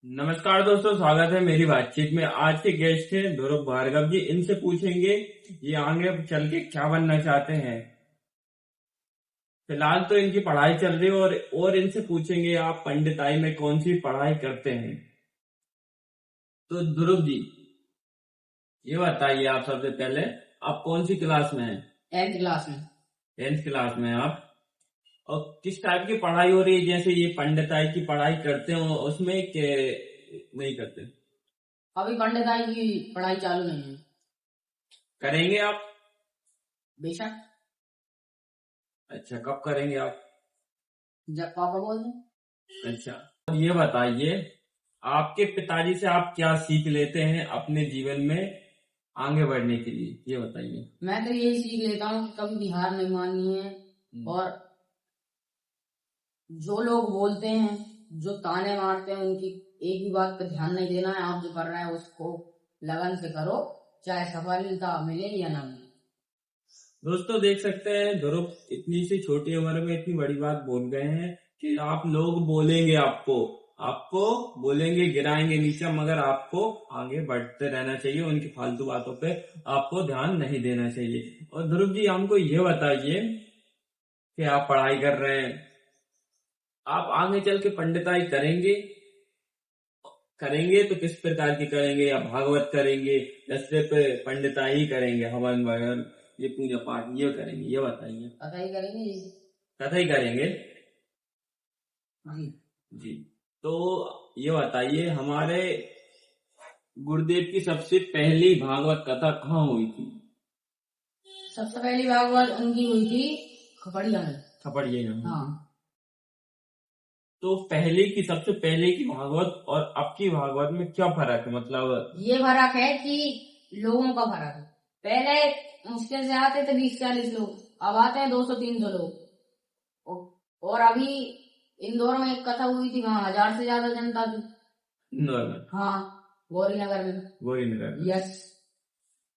नमस्कार दोस्तों, स्वागत है मेरी बातचीत में। आज के गेस्ट हैं ध्रुव भार्गव जी। इनसे पूछेंगे ये आगे चल के क्या बनना चाहते हैं। फिलहाल तो इनकी पढ़ाई चल रही है और इनसे पूछेंगे आप पंडिताई में कौन सी पढ़ाई करते हैं। तो ध्रुव जी, ये बताइए आप सबसे पहले, आप कौन सी क्लास में हैं? 10th क्लास में। 10th क्लास में हैं आप। और किस टाइप की पढ़ाई हो रही है? जैसे ये पंडिताई की पढ़ाई करते हो उसमें नहीं करते? अभी पंडिताई की पढ़ाई चालू नहीं है। करेंगे आप? बेशक। अच्छा, कब करेंगे आप? जब पापा बोल दें। अच्छा, और ये बताइए, आपके पिताजी से आप क्या सीख लेते हैं अपने जीवन में आगे बढ़ने के लिए, ये बताइए। मैं तो यही सीख लेता हूँ कि कभी भी हार नहीं माननी है। और जो लोग बोलते हैं, जो ताने मारते हैं, उनकी एक भी बात पर ध्यान नहीं देना है। आप जो कर रहे हैं उसको लगन से करो, चाहे सफलता मिले या ना मिले। दोस्तों देख सकते हैं, ध्रुव इतनी सी छोटी उम्र में इतनी बड़ी बात बोल गए हैं कि आप लोग बोलेंगे, आपको आपको बोलेंगे, गिराएंगे नीचे, मगर आपको आगे बढ़ते रहना चाहिए। उनकी फालतू बातों पे आपको ध्यान नहीं देना चाहिए। और ध्रुव जी, हमको ये बताइए कि आप पढ़ाई कर रहे हैं, आप आगे चल के पंडिताई करेंगे? करेंगे तो किस प्रकार की करेंगे? या भागवत करेंगे या सिर्फ पंडिताई करेंगे, हवन वगैरह, ये पूजा पाठ ये करेंगे, ये बताइए। कथा ही करेंगे जी। कथा ही करेंगे जी। जी। तो ये बताइए, हमारे गुरुदेव की सबसे पहली भागवत कथा कहाँ हुई थी? सबसे पहली भागवत उनकी हुई थी खपड़िया में। खपड़िया में। हाँ। तो पहले की, सबसे पहले की भागवत और अब की भागवत में क्या फर्क है? मतलब ये फर्क है कि लोगों का फर्क है। पहले मुश्किल से आते थे 20-40 लोग, अब आते हैं 200-300 लोग। और अभी इंदौर में एक कथा हुई थी, वहाँ 1000 से ज्यादा जनता थी। इंदौर में? हाँ, गौरीनगर में। गौरीनगर में। यस।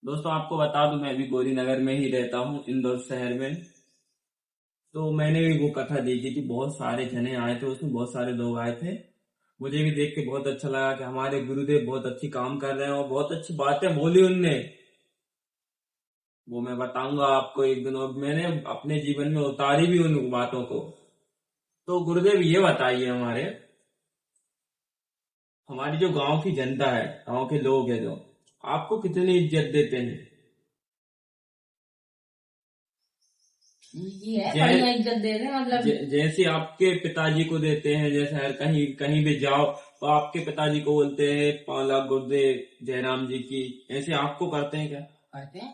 दोस्तों आपको बता दूं, मैं भी गौरीनगर में ही रहता हूँ, इंदौर शहर में। तो मैंने भी वो कथा देखी थी, बहुत सारे जने आए थे उसमें, बहुत सारे लोग आए थे। मुझे भी देख के बहुत अच्छा लगा कि हमारे गुरुदेव बहुत अच्छी काम कर रहे हैं और बहुत अच्छी बातें बोली उनने। वो मैं बताऊंगा आपको एक दिन, और मैंने अपने जीवन में उतारी भी उन बातों को। तो गुरुदेव ये बताइए, हमारे हमारी जो गांव की जनता है, गांव के लोग हैं, जो आपको कितनी इज्जत देते हैं? ये है, बढ़िया इज्जत दे रहे हैं। मतलब जैसे आपके पिताजी को देते हैं, जैसे हर कहीं कहीं भी जाओ तो आपके पिताजी को बोलते हैं 5 लाख गुरुदेव जयराम जी की, ऐसे आपको करते हैं क्या? करते हैं।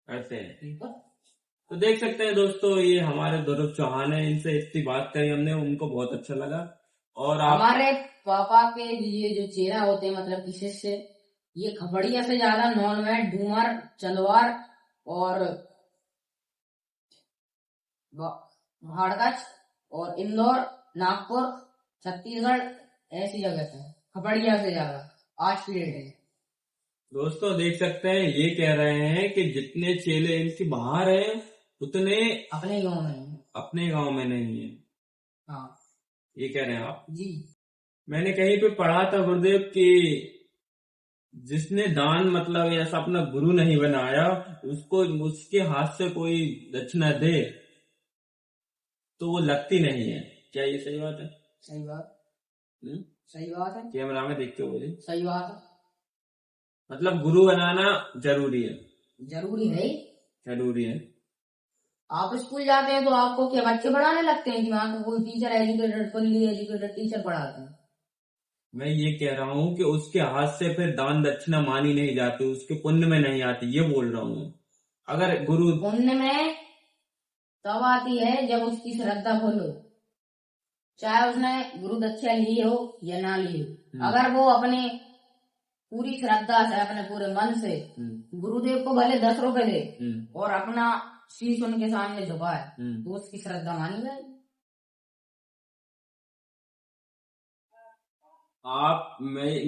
करते हैं। बिल्कुल। तो देख सकते हैं दोस्तों, ये हमारे ध्रुव चौहान है, इनसे इतनी बात करी हमने, उनको बहुत अच्छा लगा। और आप हमारे पापा के ये जो चेहरा होते हैं, मतलब कि शिष्य, ये खपड़िया से ज्यादा नॉनवेज, डूमर, चंदवार और भाड़गछ और इंदौर, नागपुर, छत्तीसगढ़, ऐसी जगह से खपड़िया से ज्यादा आज की डेट है। दोस्तों देख सकते हैं, ये कह रहे हैं कि जितने चेले इनके बाहर हैं उतने अपने गांव में है। अपने गांव में नहीं है। हाँ ये कह रहे हैं आप जी। मैंने कहीं पे पढ़ा था गुरुदेव कि जिसने दान, मतलब ऐसा अपना गुरु नहीं बनाया, उसको उसके हाथ से कोई दक्षिणा दे तो वो लगती नहीं है। क्या ये सही बात है? सही बात। सही बात है। कैमरा में देख के बोलिए। सही बात है। मतलब गुरु बनाना जरूरी है। जरूरी है। जरूरी है। आप स्कूल जाते हैं तो आपको क्या बच्चे पढ़ाने लगते हैं कि वहाँ का कोई teacher, educated, fully educated teacher पढ़ाते हैं? मैं ये कह रहा हूँ कि उसके हाथ से फिर दान दक्षिणा मानी नहीं जाती, उसके पुण्य में नहीं आती, ये बोल रहा हूँ। अगर गुरु पुण्य में तब आती है जब उसकी श्रद्धा फुल हो, चाहे उसने गुरु दक्षिणा ली हो या ना ली हो। अगर वो अपने पूरी श्रद्धा से, अपने पूरे मन से गुरुदेव को भले 10 रुपए दे और अपना शीश उनके सामने झुकाए, तो उसकी श्रद्धा मानी गई।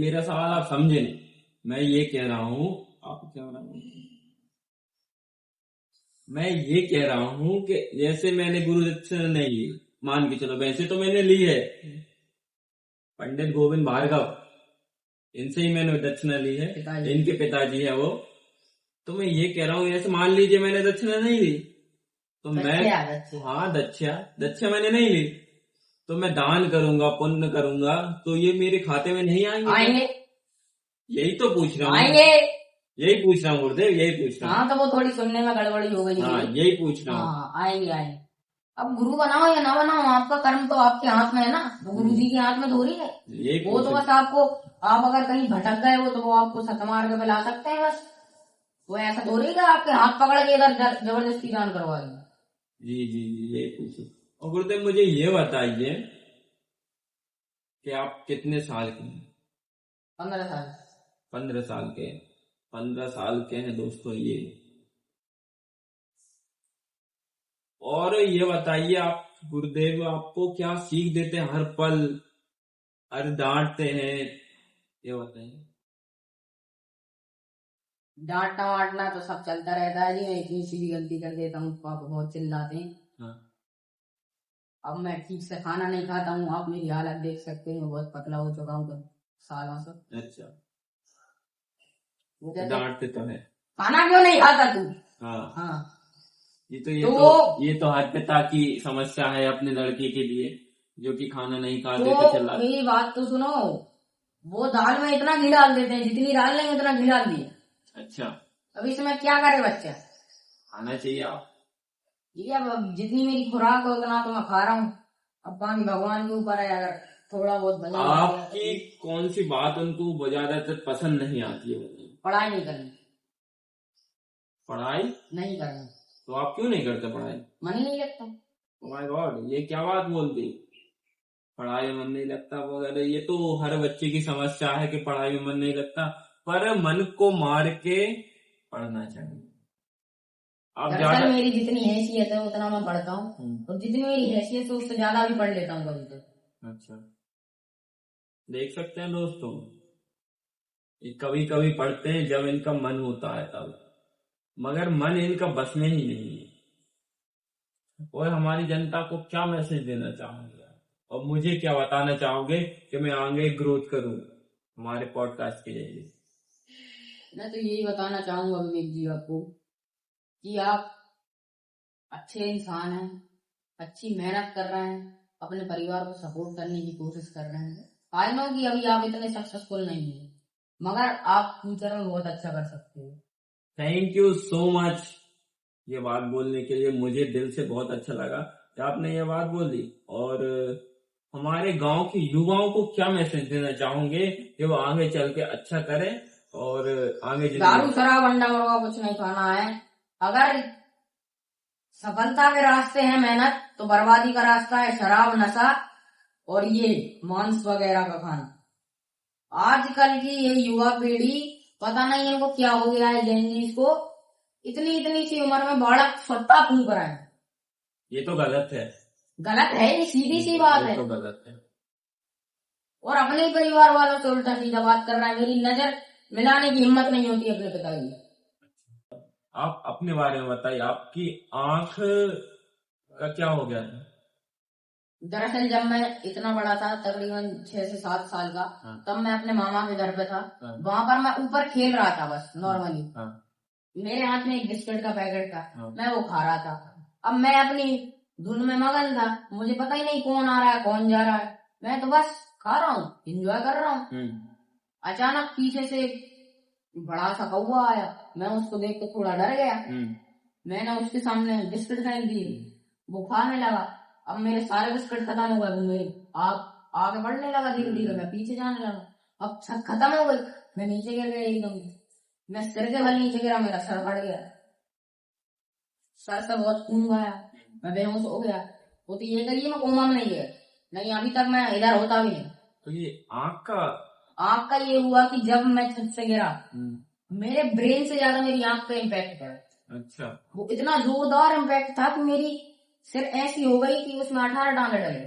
मेरा सवाल आप समझे नहीं। मैं ये कह रहा हूँ, आप क्या रहा हूँ, मैं ये कह रहा हूँ कि जैसे मैंने गुरु दक्षिणा नहीं ली, मान के चलो, वैसे तो मैंने ली है, पंडित गोविंद भार्गव, इनसे ही मैंने दक्षिणा ली है, पिताजी। इनके पिताजी है वो। तो मैं ये कह रहा हूँ, ऐसे मान लीजिए मैंने दक्षिणा नहीं ली तो मैं, दक्षिणा। हाँ दक्षा मैंने नहीं ली तो मैं दान करूंगा, पुण्य करूंगा, तो ये मेरे खाते में नहीं आएंगे? आएंगे, यही तो पूछ रहा हूँ, आएंगे। यही पूछ रहा हूँ गुरुदेव, यही पूछ रहा हूँ। हाँ तो वो थोड़ी सुनने में गड़बड़ी हो गई। हाँ यही पूछ रहा हूँ। हाँ आएंगे आएंगे। अब गुरु बनाओ या ना बनाओ, आपका कर्म तो आपके हाथ में है ना, वो गुरु जी के हाथ में थोड़ी है। यही वो तो बस आपको, आप अगर कहीं भटक गए हो तो वो आपको सत मार के मिला सकते हैं बस। वो ऐसा थोड़ी है आपके हाथ पकड़ के इधर जबरदस्ती दान करवाएंगे। जी यही पूछो। और गुरुदेव मुझे ये बताइए कि आप कितने साल के हैं? 15 साल। 15 साल के, 15 साल के हैं दोस्तों ये। और ये बताइए आप गुरुदेव आपको क्या सीख देते हैं हर पल, हर डांटते हैं, ये बताइए। डांटना वाटना तो सब चलता रहता है जी, मैं इतनी सी भी गलती कर देता हूँ पापा बहुत चिल्लाते हैं। हाँ। अब मैं ठीक से खाना नहीं खाता हूँ, आप मेरी हालत देख सकते हैं, बहुत पतला हो चुका हूँ तो सालों से। अच्छा, वो कहते हैं, डांटते तो है, खाना क्यों नहीं खाता तू? हाँ ये तो ये तो हर पिता की समस्या है अपने लड़के के लिए, जो कि खाना नहीं खाते तो तो चिल्ला। मेरी बात तो सुनो, वो दाल में इतना घी डाल देते हैं, जितनी दाल नहीं उतना घी डाल दिया। अच्छा, अब इसमें क्या करे बच्चा? खाना चाहिए आप। ठीक है, अब जितनी मेरी खुराक है उतना तो मैं खा रहा हूँ, अब बाकी भगवान के ऊपर है, अगर थोड़ा बहुत भजन आपकी कौन सी बात उनको ज्यादातर पसंद नहीं आती है? पढ़ाई नहीं करनी। पढ़ाई नहीं करनी तो आप क्यों नहीं करते पढ़ाई? मन ही नहीं लगता। ओह माय गॉड, ये क्या बात बोल दी, पढ़ाई में मन नहीं लगता वगैरह। ये तो हर बच्चे की समस्या है कि पढ़ाई में मन नहीं लगता, पर मन को मार के पढ़ना चाहिए। आप दरअसल मेरी जितनी हैसियत है उतना मैं पढ़ता हूँ, और जितनी मेरी हैसियत है उससे ज्यादा भी पढ़ लेता हूँ कभी तो। अच्छा, देख सकते हैं दोस्तों, ये कभी कभी पढ़ते हैं जब इनका मन होता है तब, मगर मन इनका बस में ही नहीं है। और हमारी जनता को क्या मैसेज देना चाहोगे और मुझे क्या बताना चाहोगे कि मैं आगे ग्रोथ करूं हमारे पॉडकास्ट के जरिए? मैं तो यही बताना चाहूंगा विवेक जी आपको कि आप अच्छे इंसान हैं, अच्छी मेहनत कर रहे हैं, अपने परिवार को सपोर्ट करने की कोशिश कर रहे हैं। आई नो कि अभी आप इतने सक्सेसफुल नहीं हैं, मगर आप फ्यूचर में बहुत अच्छा कर सकते हो। थैंक यू सो मच ये बात बोलने के लिए, मुझे दिल से बहुत अच्छा लगा कि आपने ये बात बोली। और हमारे गांव के युवाओं को क्या मैसेज देना चाहोगे कि वो आगे चल के अच्छा करें और आगे दारू शराब अंडा मुर्गा कुछ नहीं खाना है। अगर सफलता के रास्ते हैं मेहनत, तो बर्बादी का रास्ता है शराब, नशा और ये मांस वगैरह का खाना। आजकल की ये युवा पीढ़ी, पता नहीं इनको क्या हो गया है, जेनजीस को इतनी सी उम्र में बालक सट्टा फूंक रहा है। ये तो गलत है, गलत है, ये सीधी सी बात है। तो गलत है। और अपने ही परिवार वालों से उल्टा सीधा बात कर रहा है। मेरी नजर मिलाने की हिम्मत नहीं होती अपने पिताजी। आप अपने बारे में बताइए, आपकी आंख का क्या हो गया था? दरअसल जब मैं इतना बड़ा था, तकरीबन 6 से 7 साल का, तब मैं अपने मामा के घर पे था। वहां पर मैं ऊपर खेल रहा था बस नॉर्मली। मेरे हाथ में एक बिस्किट का पैकेट था, मैं वो खा रहा था। अब मैं अपनी धुन में मगन था, मुझे पता ही नहीं कौन आ रहा है कौन जा रहा है, मैं तो बस खा रहा हूँ, एंजॉय कर रहा हूँ। अचानक पीछे से बड़ा सा कौवा आया, मैं उसको देख के थोड़ा डर गया। मैंने उसके सामने बिस्किट फेंक दिए, वो खाने लगा। अब मेरे सारे बिस्किट खत्म हो गए, मेरे आप आगे बढ़ने लगा धीरे धीरे, मैं पीछे जाने लगा। अब सब खत्म हो गई, मैं नीचे गिर गया एकदम। मैं सिर के बल नीचे गिरा, मेरा सर फट गया, सर से बहुत खून गया, मैं बेहोश हो गया। वो तो ये करिए मैं कोमा में नहीं गया, नहीं अभी तक मैं इधर होता भी नहीं। तो ये आंख का ये हुआ कि जब मैं छत से गिरा, मेरे ब्रेन से ज्यादा मेरी आंख पे इम्पैक्ट पड़ा। अच्छा, वो इतना जोरदार इम्पैक्ट था कि मेरी सिर ऐसी हो गई कि उसमें 18 डांडे डले।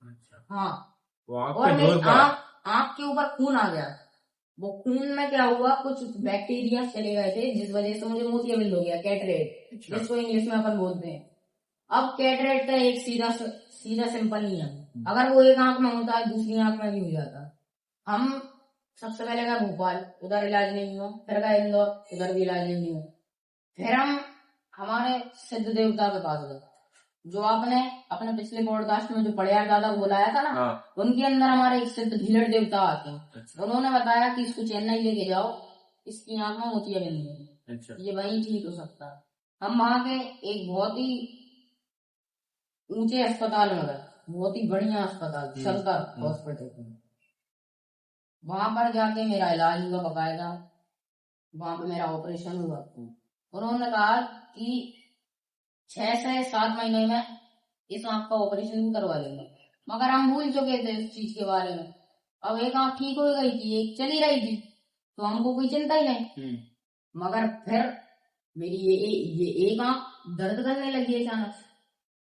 अच्छा, हाँ, और मेरी आंख के ऊपर खून आ गया। वो खून में क्या हुआ, कुछ बैक्टीरिया चले गए थे, जिस वजह से मुझे मोतियाबिंद हो गया, कैटरेट, जिसको इंग्लिश में अपन बोलते हैं। अब कैटरेट का एक सीधा सिंपल नियम, अगर वो एक आंख में होता है दूसरी आंख में भी हो जाता। हम सबसे पहले गए भोपाल, उधर इलाज नहीं हुआ, फिर गए इंदौर, उधर भी इलाज नहीं हुआ, फिर हम हमारे सिद्ध देवता के पास गए, जो आपने अपने पिछले पॉडकास्ट में जो पड़ियार दादा को बुलाया था ना, हाँ। उनके अंदर हमारे एक सिद्ध भीलड़ देवता आते हैं। अच्छा। उन्होंने बताया कि इसको चेन्नई लेके जाओ, इसकी आंख में मोतियाबिंद है, अच्छा। ये वहीं ठीक हो सकता है। हम वहां के एक बहुत ही ऊंचे अस्पताल में गए, बहुत ही बढ़िया अस्पताल, शंकर हॉस्पिटल। वहां पर जाके मेरा इलाज हुआ बकायदा, वहां पे मेरा ऑपरेशन हुआ। उन्होंने कहा कि 6 से 7 महीने में इस आंख का ऑपरेशन भी करवा लेंगे, मगर हम भूल चुके थे इस चीज के बारे में। अब एक आंख ठीक हो गई थी, एक चली रही थी, तो हमको कोई चिंता ही नहीं। मगर फिर मेरी ये एक आंख दर्द करने लगी अचानक,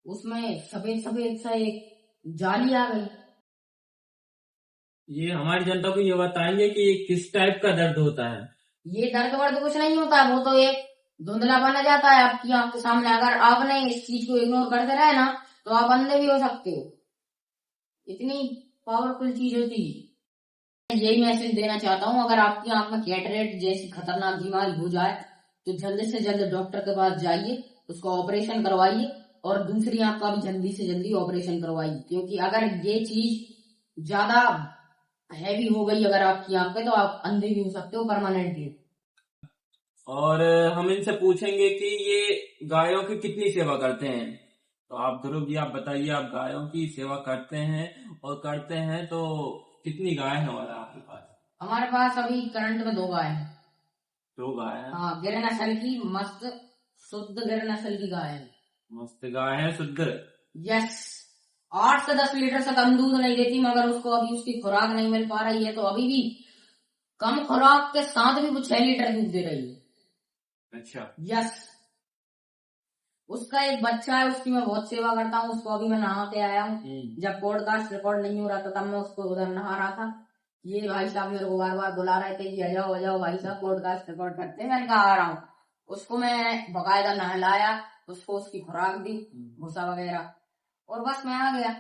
उसमें सफेद सफेद सा एक जाली आ गई। ये हमारी जनता को ये बताएंगे कि ये किस टाइप का दर्द होता है? ये दर्द वर्द कुछ नहीं होता, वो तो एक धुंधला बना जाता है आपकी आंख के सामने। अगर आपने इस चीज को इग्नोर करते रहे ना, तो आप अंधे भी हो सकते हो, इतनी पावरफुल चीज होती है। यही मैसेज देना चाहता हूँ, अगर आपकी आंख में कैटरेक्ट जैसी खतरनाक बीमारी हो जाए तो जल्दी से जल्द डॉक्टर के पास जाइए, उसका ऑपरेशन करवाइए, और दूसरी आंख का भी जल्दी से जल्दी ऑपरेशन करवाइए, क्योंकि अगर ये चीज ज्यादा हैवी हो गई अगर आपकी आंख पे, तो आप अंधे भी हो सकते हो परमानेंटली। और हम इनसे पूछेंगे कि ये गायों की कितनी सेवा करते हैं। तो आप ध्रुव जी, आप बताइए, आप गायों की सेवा करते हैं, और करते हैं तो कितनी गाय है हमारा आपके पास? हमारे पास अभी करंट में 2 गाय हैं। 2 गाय हैं? हाँ, गिर नस्ल की मस्त शुद्ध गिर नस्ल की गाय है। मस्त गाय है, शुद्ध। यस, 8 से 10 लीटर से कम दूध नहीं देती, मगर उसको अभी उसकी खुराक नहीं मिल पा रही है, तो अभी भी कम खुराक के साथ भी वो 6 लीटर दूध दे रही है। अच्छा। यस, उसका एक बच्चा है, उसकी मैं बहुत सेवा करता हूँ, उसको अभी मैं नहा के आया हूँ। जब पॉडकास्ट रिकॉर्ड नहीं हो रहा था तब मैं उसको उधर नहा रहा था। ये भाई साहब मेरे को बार बार बुला रहे थे कि आ जाओ भाई साहब, पॉडकास्ट रिकॉर्ड करते हैं। मैंने कहा आ रहा हूँ। उसको मैं बकायदा नहलाया, उसको उसकी खुराक दी, भूसा वगैरह, और बस मैं आ गया।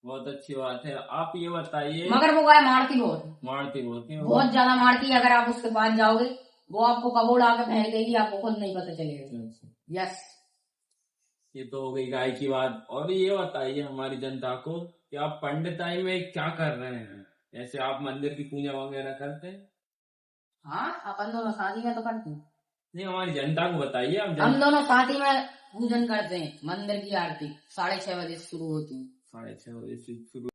बहुत अच्छी बात है। आप ये बताइए, मगर वो गाय मारती बहुत ज्यादा मारती है। अगर आप उसके पास जाओगे, वो आपको कबूल आके फेंक देगी, आपको खुद नहीं पता चलेगा। यस, ये तो हो गई गाय की बात। और ये बताइए हमारी जनता को कि आप पंडिताई में क्या कर रहे हैं? ऐसे आप मंदिर की पूजा वगैरह करते हैं? हाँ, अपन दोनों शादी में तो करते हैं। नहीं, हमारी जनता को बताइए। हम दोनों साथ ही में पूजन करते हैं। मंदिर की आरती 6:30 बजे शुरू होती है। 6:30 बजे से शुरू